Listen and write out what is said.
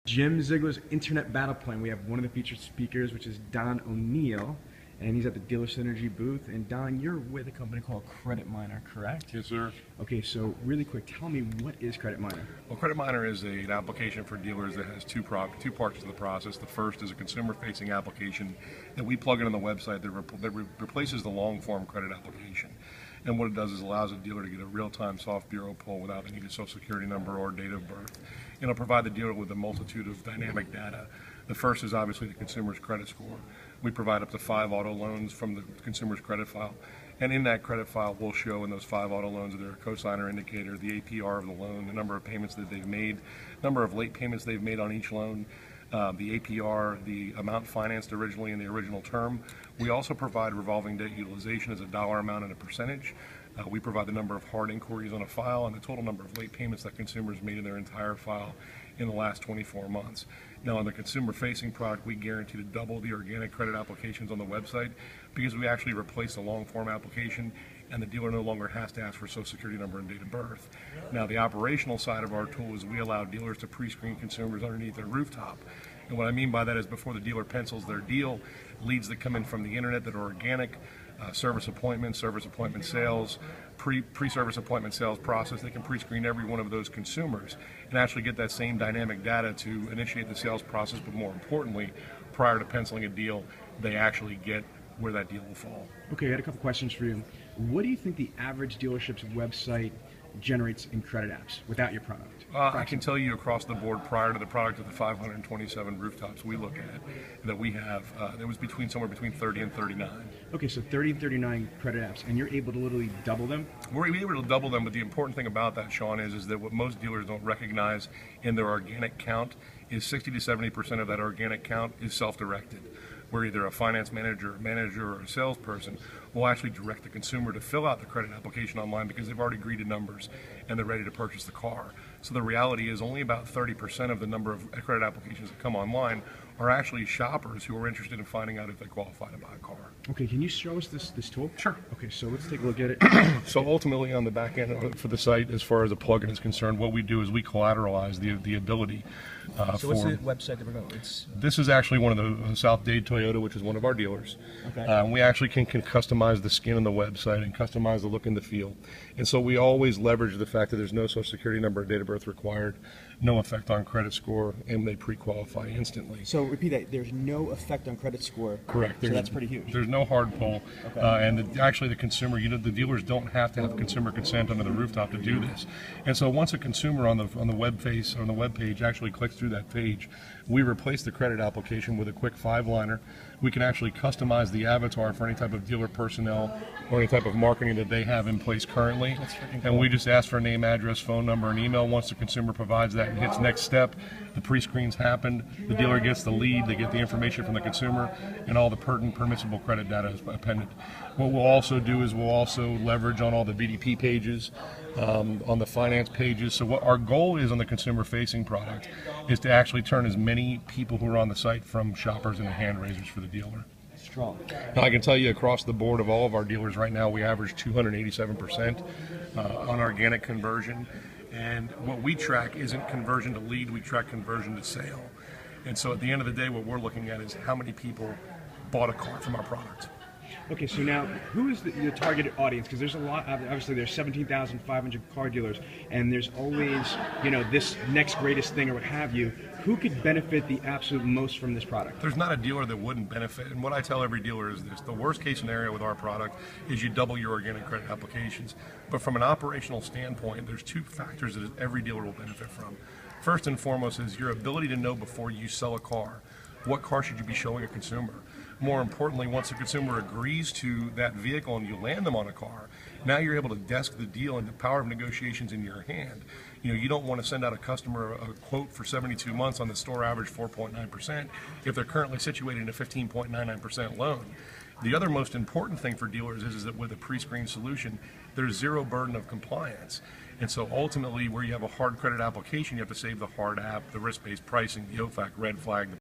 Jim Ziegler's Internet Battle Plan. We have one of the featured speakers, which is Don O'Neill, and he's at the Dealer Synergy booth. And Don, you're with a company called Credit Miner, correct? Yes, sir. Okay, so really quick, tell me, what is Credit Miner? Well, Credit Miner is an application for dealers that has two parts of the process. The first is a consumer-facing application that we plug in on the website that replaces the long-form credit application. And what it does is allows a dealer to get a real-time soft bureau pull without the need of social security number or date of birth. It'll provide the dealer with a multitude of dynamic data. The first is obviously the consumer's credit score. We provide up to 5 auto loans from the consumer's credit file. And in that credit file, we'll show in those 5 auto loans their cosigner indicator, the APR of the loan, the number of payments that they've made, number of late payments they've made on each loan, the APR, the amount financed originally in the original term. We also provide revolving debt utilization as a dollar amount and a percentage. We provide the number of hard inquiries on a file and the total number of late payments that consumers made in their entire file in the last 24 months. Now, on the consumer-facing product, we guarantee to double the organic credit applications on the website because we actually replace the long-form application and the dealer no longer has to ask for social security number and date of birth. Now, the operational side of our tool is we allow dealers to pre-screen consumers underneath their rooftop. And what I mean by that is before the dealer pencils their deal, leads that come in from the internet that are organic, service appointment sales, pre-service appointment sales process. They can pre-screen every one of those consumers and actually get that same dynamic data to initiate the sales process, but more importantly, prior to penciling a deal, they actually get where that deal will fall. Okay, I had a couple questions for you. What do you think the average dealership's website generates in credit apps without your product? I can tell you across the board, prior to the product of the 527 rooftops we look at, that we have, there was somewhere between 30 and 39. Okay, so 30 and 39 credit apps, and you're able to literally double them? We're able to double them, but the important thing about that, Sean, is that what most dealers don't recognize in their organic count is 60 to 70% of that organic count is self-directed, where either a finance manager, or a salesperson will actually direct the consumer to fill out the credit application online because they've already agreed to numbers and they're ready to purchase the car. So the reality is only about 30% of the number of credit applications that come online are actually shoppers who are interested in finding out if they qualify to buy a car. Okay, can you show us this tool? Sure. Okay, so let's take a look at it. So ultimately on the back end for the site, as far as the plugin is concerned, what we do is we collateralize the ability so what's the website that we're going to? This is actually one of the South Dade Toyota, which is one of our dealers. Okay. We actually can customize the skin on the website and customize the look and the feel. And so we always leverage the fact that there's no social security number or date of birth required, no effect on credit score, and they pre-qualify instantly. So repeat that, there's no effect on credit score. Correct. So that's pretty huge. There's no hard pull. Okay. And actually the consumer, the dealers don't have to have consumer consent under the rooftop to do this. And so once a consumer on the web face or on the web page actually clicks through that page, we replace the credit application with a quick 5-liner. We can actually customize the avatar for any type of dealer personnel or any type of marketing that they have in place currently. That's freaking cool. And we just ask for name, address, phone number, and email. Once the consumer provides that and hits next step, the pre-screens happen, the dealer gets the lead, they get the information from the consumer, and all the pertinent permissible credit data is appended. What we'll also do is we'll also leverage on all the BDP pages, on the finance pages. So what our goal is on the consumer-facing product is to actually turn as many people who are on the site from shoppers into hand raisers for the dealer. Strong. Now, I can tell you across the board of all of our dealers right now, we average 287% on organic conversion. And what we track isn't conversion to lead, we track conversion to sale. And so at the end of the day, what we're looking at is how many people bought a car from our product. Okay, so now, who is your targeted audience? Because there's a lot, obviously there's 17,500 car dealers, and there's always, this next greatest thing or what have you. Who could benefit the absolute most from this product? There's not a dealer that wouldn't benefit, and what I tell every dealer is this: the worst case scenario with our product is you double your organic credit applications. But from an operational standpoint, there's 2 factors that every dealer will benefit from. First and foremost is your ability to know before you sell a car, what car should you be showing a consumer. More importantly, once the consumer agrees to that vehicle and you land them on a car, now you're able to desk the deal and the power of negotiations in your hand. You don't want to send out a customer a quote for 72 months on the store average 4.9% if they're currently situated in a 15.99% loan. The other most important thing for dealers is that with a pre-screened solution, there's zero burden of compliance. And so ultimately, where you have a hard credit application, you have to save the hard app, the risk-based pricing, the OFAC red flag,